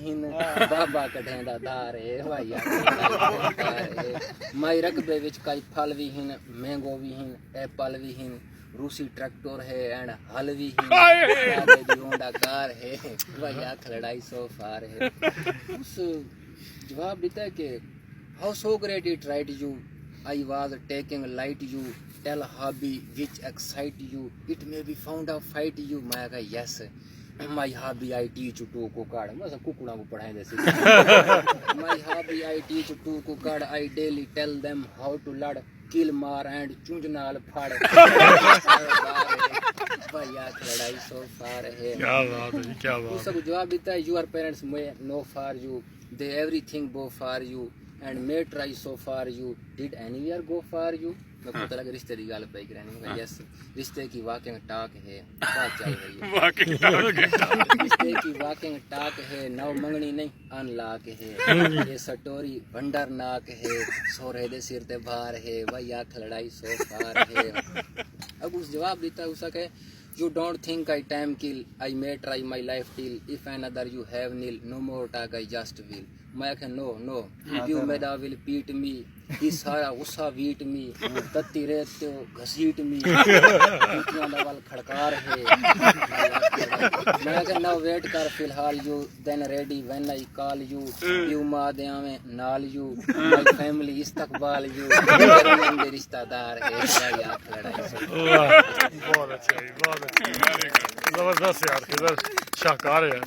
हिन बाबा कढेंदा दार है भैया माई रकबे विच कई फल भी हिन मैंगो भी हिन एप्पल भी हिन रूसी ट्रैक्टर है एंड हल भी हिन होंडा कार है भैया लड़ाई सो फार है। उस जवाब देता है कि how so great it right you I was taking light you tell hobby which excite you it may be found out fight you मैं कहा yes my hobby I teach you to कुकड़ मैं सब कुकड़ा को पढ़ाए जैसे my hobby I teach you to कुकड़ I daily tell them how to lad kill मार and चुंझ नाल फाड़ भैया लड़ाई सो फार है। क्या बात है क्या बात। सब जवाब देता है your parents may know for you they everything go for you and may try so far you did anywhere go for you मैं पता लगा रिश्ते की गल पे करनी यस रिश्ते की वॉकिंग टॉक है बात चल रही है रिश्ते की वॉकिंग टॉक है नव मंगनी नहीं अनलॉक है ये स्टोरी वंडर नाक है सोरे दे सिर ते भार है वही आँख लड़ाई सो फार है। अब उस जवाब देता है उसका कहे You don't think I time kill, I may try my life till, if another you have nil, no more talk I just will. मैं कह no, you मेरा will beat me, ये सारा गुस्सा beat me, तत्ती रेत तो घसीट me, इतना डबल खड़कार है। मैं कह now wait कर फिलहाल you, then ready when I call you, you मादिया में नाल you, my family इस्तकबाल you, मेरे रिश्तेदार है, यार लड़ाई से। बहुत अच्छा जबरदस्त यार, किधर शाहकार है।